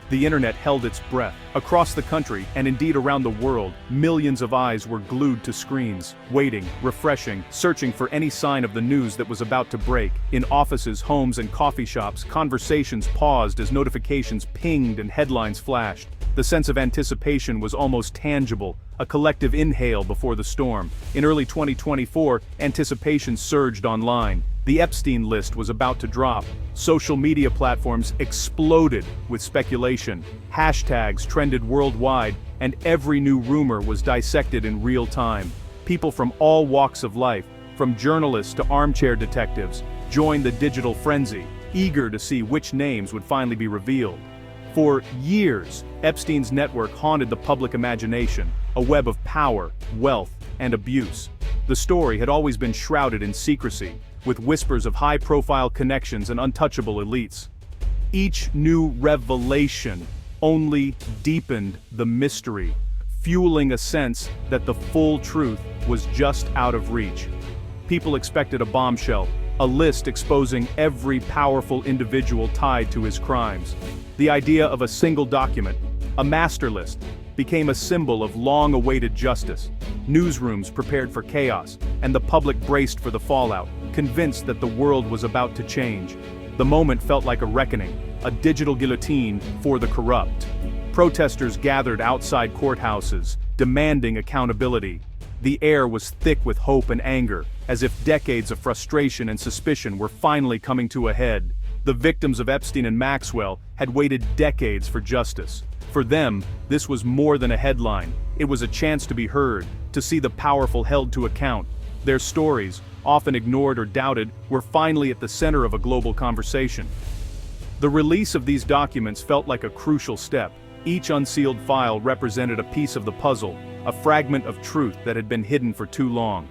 The internet held its breath. Across the country, and indeed around the world, millions of eyes were glued to screens, waiting, refreshing, searching for any sign of the news that was about to break. In offices, homes, and coffee shops, conversations paused as notifications pinged and headlines flashed. The sense of anticipation was almost tangible, a collective inhale before the storm. In early 2024, anticipation surged online. The Epstein list was about to drop. Social media platforms exploded with speculation. Hashtags trended worldwide, and every new rumor was dissected in real time. People from all walks of life, from journalists to armchair detectives, joined the digital frenzy, eager to see which names would finally be revealed. For years, Epstein's network haunted the public imagination, a web of power, wealth, and abuse. The story had always been shrouded in secrecy, with whispers of high-profile connections and untouchable elites. Each new revelation only deepened the mystery, fueling a sense that the full truth was just out of reach. People expected a bombshell, a list exposing every powerful individual tied to his crimes. The idea of a single document, a master list, became a symbol of long-awaited justice. Newsrooms prepared for chaos, and the public braced for the fallout, convinced that the world was about to change. The moment felt like a reckoning, a digital guillotine for the corrupt. Protesters gathered outside courthouses, demanding accountability. The air was thick with hope and anger, as if decades of frustration and suspicion were finally coming to a head. The victims of Epstein and Maxwell had waited decades for justice. For them, this was more than a headline. It was a chance to be heard, to see the powerful held to account. Their stories, often ignored or doubted, were finally at the center of a global conversation. The release of these documents felt like a crucial step. Each unsealed file represented a piece of the puzzle, a fragment of truth that had been hidden for too long.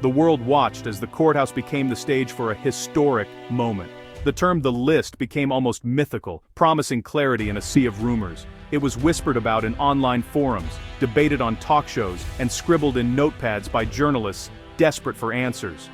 The world watched as the courthouse became the stage for a historic moment. The term "the list" became almost mythical, promising clarity in a sea of rumors. It was whispered about in online forums, debated on talk shows, and scribbled in notepads by journalists desperate for answers.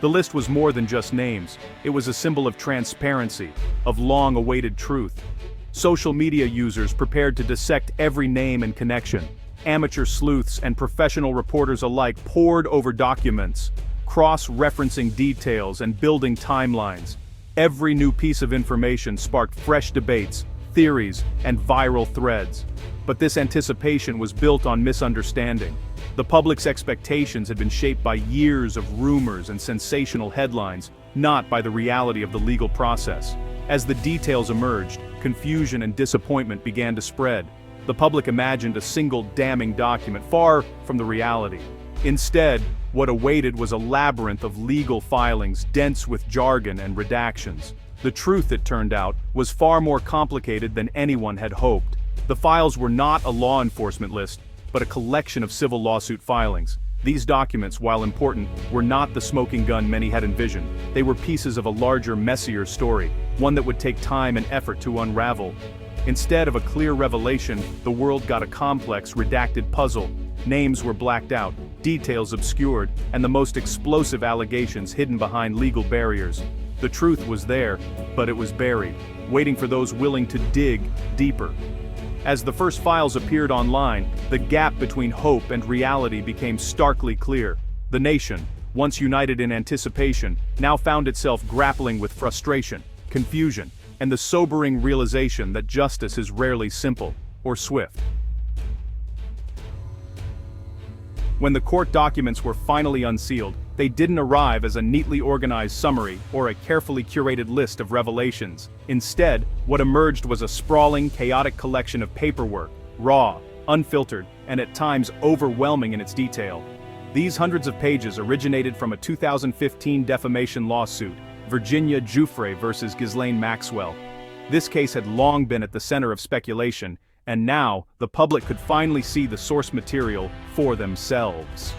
The list was more than just names. It was a symbol of transparency, of long-awaited truth. Social media users prepared to dissect every name and connection. Amateur sleuths and professional reporters alike pored over documents, cross-referencing details and building timelines. Every new piece of information sparked fresh debates, theories, and viral threads. But this anticipation was built on misunderstanding. The public's expectations had been shaped by years of rumors and sensational headlines, not by the reality of the legal process. As the details emerged, confusion and disappointment began to spread. The public imagined a single damning document, far from the reality. Instead, what awaited was a labyrinth of legal filings dense with jargon and redactions. The truth, it turned out, was far more complicated than anyone had hoped. The files were not a law enforcement list, but a collection of civil lawsuit filings. These documents, while important, were not the smoking gun many had envisioned. They were pieces of a larger, messier story, one that would take time and effort to unravel. Instead of a clear revelation, the world got a complex, redacted puzzle. Names were blacked out, details obscured, and the most explosive allegations hidden behind legal barriers. The truth was there, but it was buried, waiting for those willing to dig deeper. As the first files appeared online, the gap between hope and reality became starkly clear. The nation, once united in anticipation, now found itself grappling with frustration, confusion, and the sobering realization that justice is rarely simple or swift. When the court documents were finally unsealed, they didn't arrive as a neatly organized summary or a carefully curated list of revelations. Instead, what emerged was a sprawling, chaotic collection of paperwork, raw, unfiltered, and at times overwhelming in its detail. These hundreds of pages originated from a 2015 defamation lawsuit, Virginia Giuffre versus Ghislaine Maxwell. This case had long been at the center of speculation, and now the public could finally see the source material for themselves.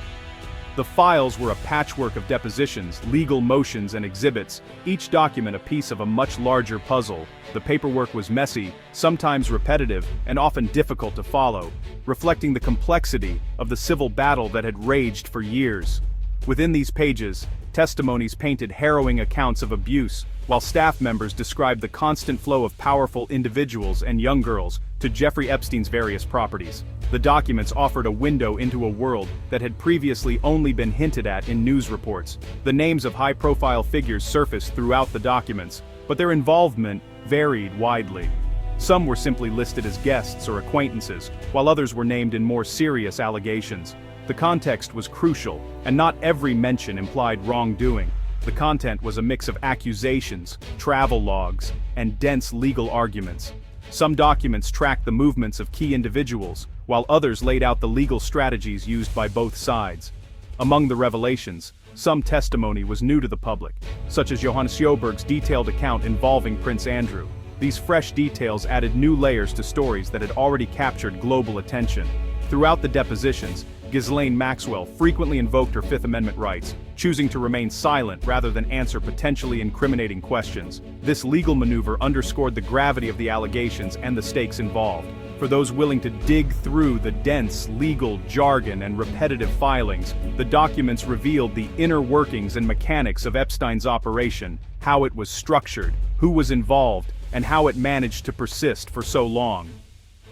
The files were a patchwork of depositions, legal motions, and exhibits, each document a piece of a much larger puzzle. The paperwork was messy, sometimes repetitive, and often difficult to follow, reflecting the complexity of the civil battle that had raged for years. Within these pages, testimonies painted harrowing accounts of abuse, while staff members described the constant flow of powerful individuals and young girls to Jeffrey Epstein's various properties. The documents offered a window into a world that had previously only been hinted at in news reports. The names of high-profile figures surfaced throughout the documents, but their involvement varied widely. Some were simply listed as guests or acquaintances, while others were named in more serious allegations. The context was crucial, and not every mention implied wrongdoing. The content was a mix of accusations, travel logs, and dense legal arguments. Some documents tracked the movements of key individuals, while others laid out the legal strategies used by both sides. Among the revelations, some testimony was new to the public, such as Johann Sjoberg's detailed account involving Prince Andrew. These fresh details added new layers to stories that had already captured global attention. Throughout the depositions, Ghislaine Maxwell frequently invoked her Fifth Amendment rights, choosing to remain silent rather than answer potentially incriminating questions. This legal maneuver underscored the gravity of the allegations and the stakes involved. For those willing to dig through the dense legal jargon and repetitive filings, the documents revealed the inner workings and mechanics of Epstein's operation, how it was structured, who was involved, and how it managed to persist for so long.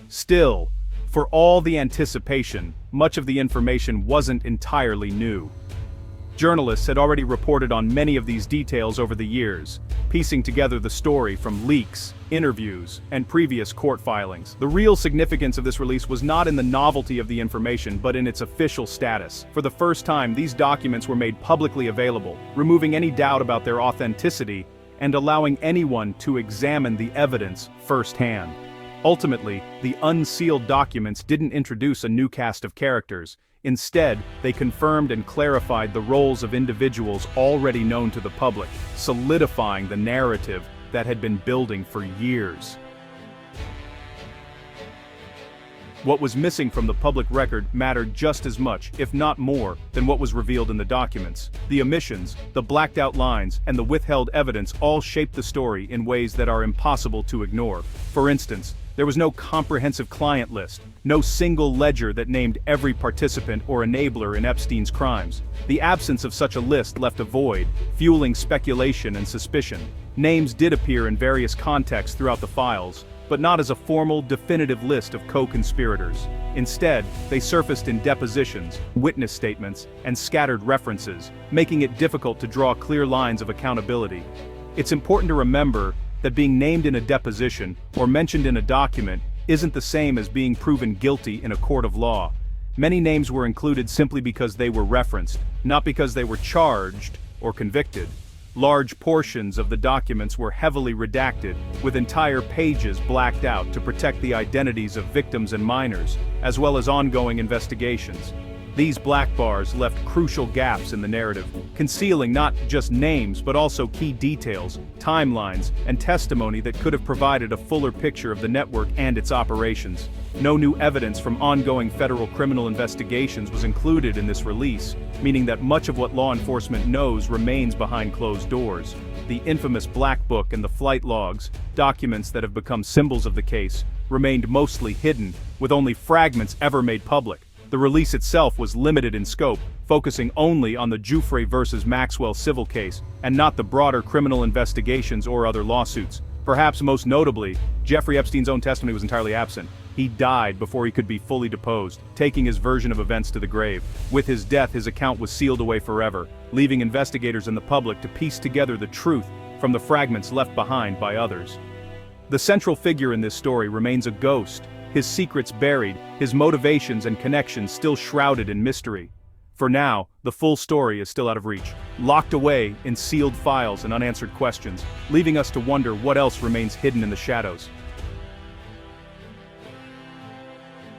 Still, for all the anticipation, much of the information wasn't entirely new. Journalists had already reported on many of these details over the years, piecing together the story from leaks, interviews, and previous court filings. The real significance of this release was not in the novelty of the information, but in its official status. For the first time, these documents were made publicly available, removing any doubt about their authenticity and allowing anyone to examine the evidence firsthand. Ultimately, the unsealed documents didn't introduce a new cast of characters. Instead, they confirmed and clarified the roles of individuals already known to the public, solidifying the narrative that had been building for years. What was missing from the public record mattered just as much, if not more, than what was revealed in the documents. The omissions, the blacked-out lines, and the withheld evidence all shaped the story in ways that are impossible to ignore. For instance, there was no comprehensive client list, no single ledger that named every participant or enabler in Epstein's crimes. The absence of such a list left a void, fueling speculation and suspicion. Names did appear in various contexts throughout the files, but not as a formal, definitive list of co-conspirators. Instead, they surfaced in depositions, witness statements, and scattered references, making it difficult to draw clear lines of accountability. It's important to remember that being named in a deposition or mentioned in a document isn't the same as being proven guilty in a court of law. Many names were included simply because they were referenced, not because they were charged or convicted. Large portions of the documents were heavily redacted, with entire pages blacked out to protect the identities of victims and minors, as well as ongoing investigations. These black bars left crucial gaps in the narrative, concealing not just names but also key details, timelines, and testimony that could have provided a fuller picture of the network and its operations. No new evidence from ongoing federal criminal investigations was included in this release, meaning that much of what law enforcement knows remains behind closed doors. The infamous Black Book and the flight logs, documents that have become symbols of the case, remained mostly hidden, with only fragments ever made public. The release itself was limited in scope, focusing only on the Giuffre versus Maxwell civil case, and not the broader criminal investigations or other lawsuits. Perhaps most notably, Jeffrey Epstein's own testimony was entirely absent. He died before he could be fully deposed, taking his version of events to the grave. With his death, his account was sealed away forever, leaving investigators and the public to piece together the truth from the fragments left behind by others. The central figure in this story remains a ghost, his secrets buried, his motivations and connections still shrouded in mystery. For now, the full story is still out of reach, locked away in sealed files and unanswered questions, leaving us to wonder what else remains hidden in the shadows.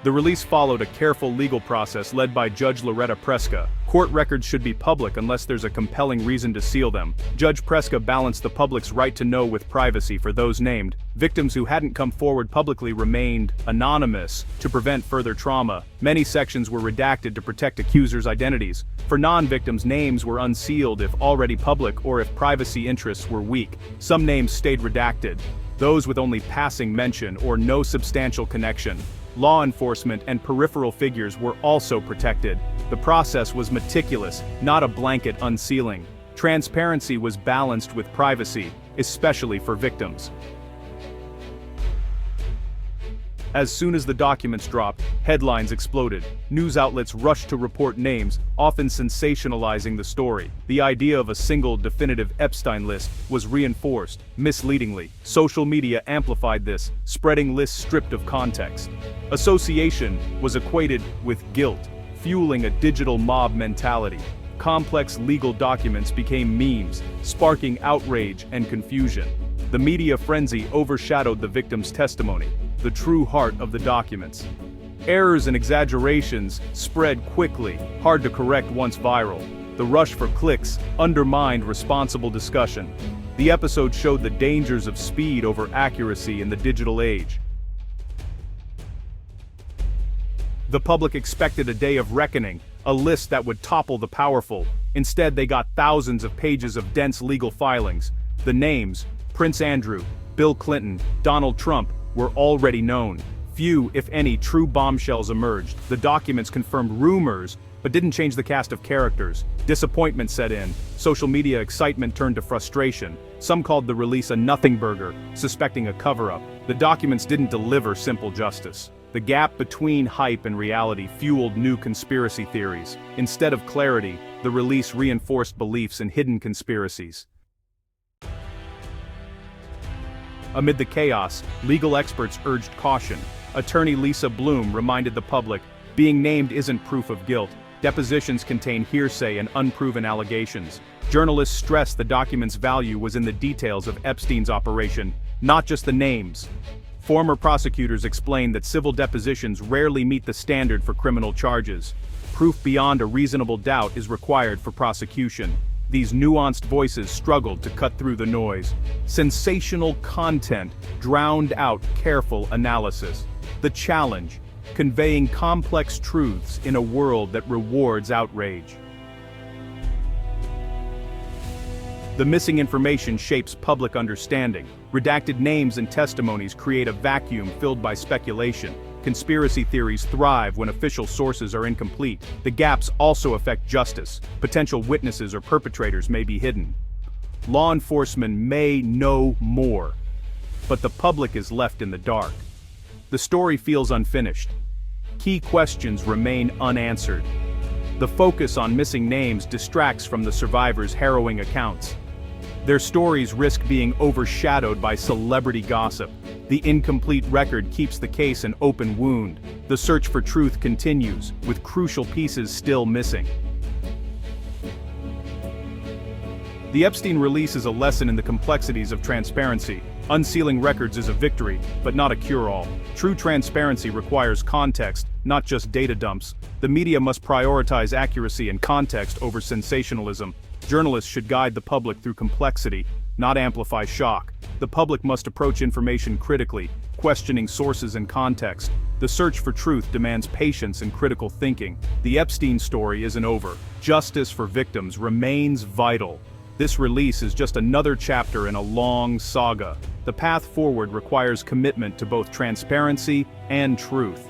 The release followed a careful legal process led by Judge Loretta Preska. Court records should be public unless there's a compelling reason to seal them. Judge Preska balanced the public's right to know with privacy for those named. Victims who hadn't come forward publicly remained anonymous to prevent further trauma. Many sections were redacted to protect accusers' identities. For non-victims, names were unsealed if already public or if privacy interests were weak. Some names stayed redacted, those with only passing mention or no substantial connection. Law enforcement and peripheral figures were also protected. The process was meticulous, not a blanket unsealing. Transparency was balanced with privacy, especially for victims. As soon as the documents dropped, headlines exploded. News outlets rushed to report names, often sensationalizing the story. The idea of a single definitive Epstein list was reinforced, misleadingly. Social media amplified this, spreading lists stripped of context. Association was equated with guilt, fueling a digital mob mentality. Complex legal documents became memes, sparking outrage and confusion. The media frenzy overshadowed the victim's testimony, the true heart of the documents. Errors and exaggerations spread quickly, hard to correct once viral. The rush for clicks undermined responsible discussion. The episode showed the dangers of speed over accuracy in the digital age. The public expected a day of reckoning, a list that would topple the powerful. Instead, they got thousands of pages of dense legal filings. The names, Prince Andrew, Bill Clinton, Donald Trump, were already known. Few, if any, true bombshells emerged. The documents confirmed rumors, but didn't change the cast of characters. Disappointment set in. Social media excitement turned to frustration. Some called the release a nothing burger, suspecting a cover-up. The documents didn't deliver simple justice. The gap between hype and reality fueled new conspiracy theories. Instead of clarity, the release reinforced beliefs in hidden conspiracies. Amid the chaos, legal experts urged caution. Attorney Lisa Bloom reminded the public, being named isn't proof of guilt. Depositions contain hearsay and unproven allegations. Journalists stressed the document's value was in the details of Epstein's operation, not just the names. Former prosecutors explained that civil depositions rarely meet the standard for criminal charges. Proof beyond a reasonable doubt is required for prosecution. These nuanced voices struggled to cut through the noise. Sensational content drowned out careful analysis. The challenge, conveying complex truths in a world that rewards outrage. The missing information shapes public understanding. Redacted names and testimonies create a vacuum filled by speculation. Conspiracy theories thrive when official sources are incomplete. The gaps also affect justice. Potential witnesses or perpetrators may be hidden. Law enforcement may know more, but the public is left in the dark. The story feels unfinished. Key questions remain unanswered. The focus on missing names distracts from the survivors' harrowing accounts. Their stories risk being overshadowed by celebrity gossip. The incomplete record keeps the case an open wound. The search for truth continues, with crucial pieces still missing. The Epstein release is a lesson in the complexities of transparency. Unsealing records is a victory, but not a cure-all. True transparency requires context, not just data dumps. The media must prioritize accuracy and context over sensationalism. Journalists should guide the public through complexity, not amplify shock. The public must approach information critically, questioning sources and context. The search for truth demands patience and critical thinking. The Epstein story isn't over. Justice for victims remains vital. This release is just another chapter in a long saga. The path forward requires commitment to both transparency and truth.